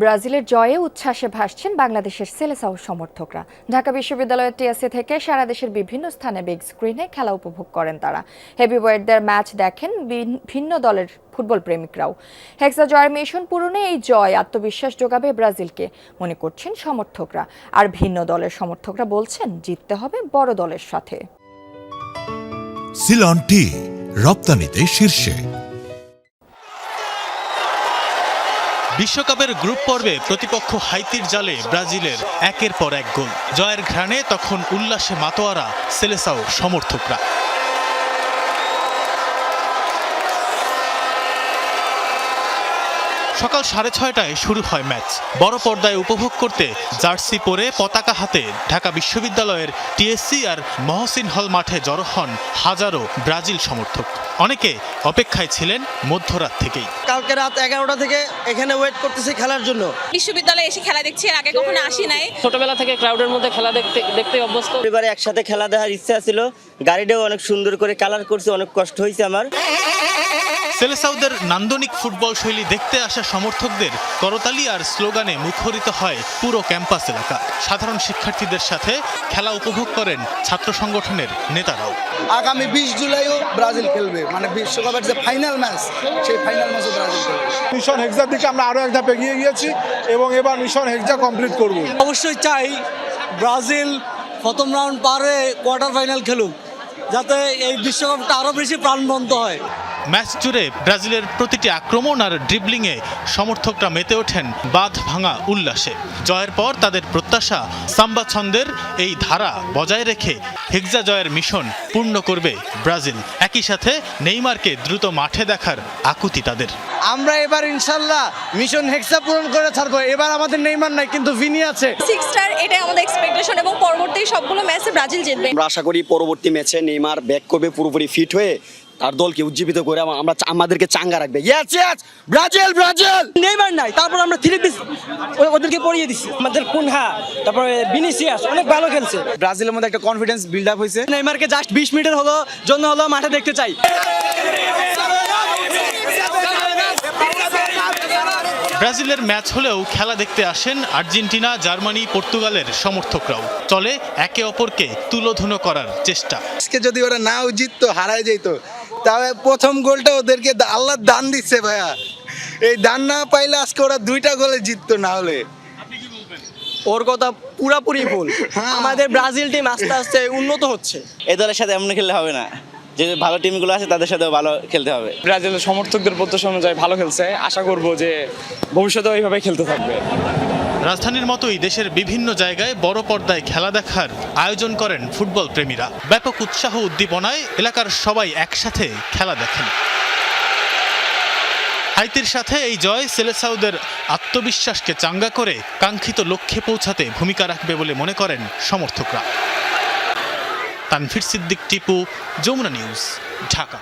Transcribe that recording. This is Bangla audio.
ব্রাজিলের জয়ে উচ্ছ্বাসে ভাসছেন বাংলাদেশের সেলেসাও সমর্থকরা। ঢাকা বিশ্ববিদ্যালয়ের টিএসসি থেকে সারা দেশের বিভিন্ন স্থানে বিগ স্ক্রিনে খেলা উপভোগ করেন তারা। হেভিওয়েটদের ম্যাচ দেখেন ভিন্ন দলের ফুটবল প্রেমিকরাও। হেক্সা জয়ের মিশন পূরণে এই জয় আত্মবিশ্বাস যোগাবে ব্রাজিলকে মনে করছেন সমর্থকরা। আর ভিন্ন দলের সমর্থকরা বলছেন জিততে হবে বড় দলের সাথে। সিলন টি রপ্তানিতে শীর্ষে। বিশ্বকাপের গ্রুপ পর্বে প্রতিপক্ষ হাইতির জালে ব্রাজিলের একের পর এক গোল। জয়ের ঘ্রাণে তখন উল্লাসে মাতোয়ারা সেলেসাও সমর্থকরা। সকাল 6:30টায় শুরু হয় ম্যাচ। বড় পর্দায় উপভোগ করতে জার্সি পরে পতাকা হাতে ঢাকা বিশ্ববিদ্যালয়ের টিএসসি আর মহসিন হল মাঠে জড়ো হন হাজারো ব্রাজিল সমর্থক। অনেকে অপেক্ষায় ছিলেন মধ্যরাত থেকেই। কালকে রাত 11টা থেকে এখানে ওয়েট করতেছি খেলার জন্য। বিশ্ববিদ্যালয়ে এসে খেলা দেখছি, এর আগে কখনো আসি নাই। ছোটবেলা থেকে ক্রাউডের মধ্যে খেলা দেখতে অভ্যস্ত। পরিবারে একসাথে খেলা দেখার ইচ্ছা ছিল। গাড়িটাও অনেক সুন্দর করে কালার করছে, অনেক কষ্ট হয়েছে আমার। সেলেসাওদের নান্দনিক ফুটবল শৈলী দেখতে আসা সমর্থকদের করতালি আর স্লোগানে মুখরিত হয় পুরো ক্যাম্পাস এলাকা। সাধারণ শিক্ষার্থীদের সাথে খেলা উপভোগ করেন ছাত্র সংগঠনের নেতারাও। আগামী 20 জুলাইও ব্রাজিল খেলবে, মানে বিশ্বকাপের যে ফাইনাল ম্যাচ, সেই ফাইনাল ম্যাচও ব্রাজিল খেলবে। মিশন হেক্সার দিকে আমরা আরো এক ধাপ এগিয়ে গিয়েছি এবং এবার মিশন হেক্সা কমপ্লিট করব। অবশ্যই চাই ব্রাজিল প্রথম রাউন্ড পারে কোয়ার্টার ফাইনাল খেলুক, যাতে এই বিশ্বকাপটা আরো বেশি প্রাণবন্ত হয়। ম্যাচ জুড়ে ব্রাজিলের প্রতিটি আক্রমণ আর ড্রিবলিংয়ে সমর্থকরা মেতে ওঠেন বাঁধ ভাঙা উল্লাসে। জয়ের পর তাদের প্রত্যাশা সাম্বা ছন্দের এই ধারা বজায় রেখে হেক্সা জয়ের মিশন পূর্ণ করবে ব্রাজিল। একই সাথে নেইমারকে দ্রুত মাঠে দেখার আকুতি তাদের। আমরা এবার ইনশাল্লাহ মিশন হেক্সা পূরণ করে ছাড়বো। এবার আমাদের নেইমার নাই, কিন্তু ভিনি আছে। 6 স্টার, এটাই আমাদের এক্সপেকটেশন এবং পরবর্তী সবগুলো ম্যাচে ব্রাজিল জিতবে। আমরা আশা করি পরবর্তী ম্যাচে নেইমার ব্যাক করবে, পুরোপুরি ফিট হয়ে তার দলকে উজ্জীবিত করে আমরা আমাদেরকে চাঙ্গা রাখবে। Brazil Brazil. নেইমার নাই, তারপর আমরা 3 পিস ওদেরকে পড়িয়ে দিছি। আমাদের কুনহা, তারপর ভিনিসিয়াস অনেক ভালো খেলছে। ব্রাজিলের মধ্যে একটা কনফিডেন্স বিল্ড আপ হয়েছে। নেইমারকে জাস্ট 20 মিনিটের জন্য মাঠে দেখতে চাই। ব্রাজিলের ম্যাচ হলেও খেলা দেখতে আসেন আর্জেন্টিনা, জার্মানি, পর্তুগালের সমর্থকরাও। চলে একে অপরকে তুলোধুনো করার চেষ্টা। আজকে যদি ওরা নাও জিততো, হারায় যেত, তবে প্রথম গোলটা ওদেরকে আল্লাহ দান দিচ্ছে ভাইয়া। এই দান না পাইলে আজকে ওরা 2টা গোলে জিততো। না হলে ওর কথা পুরাপুরি ভুল। আমাদের ব্রাজিল টিম আস্তে আস্তে উন্নত হচ্ছে। এই দলের সাথে এমন খেললে হবে না, যে ভালো টিমগুলো আছে তাদের সাথেও ভালো খেলতে হবে। ব্রাজিলের সমর্থকদের প্রত্যাশা অনুযায়ী ভালো খেলছে, আশা করব যে ভবিষ্যতেও এইভাবে খেলতে থাকবে। রাজধানীর মতোই দেশের বিভিন্ন জায়গায় বড় পর্দায় খেলা দেখার আয়োজন করেন ফুটবল প্রেমীরা। ব্যাপক উৎসাহ উদ্দীপনায় এলাকার সবাই একসাথে খেলা দেখেন। হাইতির সাথে এই জয় সেলেসাওদের আত্মবিশ্বাসকে চাঙ্গা করে কাঙ্ক্ষিত লক্ষ্যে পৌঁছাতে ভূমিকা রাখবে বলে মনে করেন সমর্থকরা। তানভীর সিদ্দিক, টিপু, যমুনা নিউজ, ঢাকা।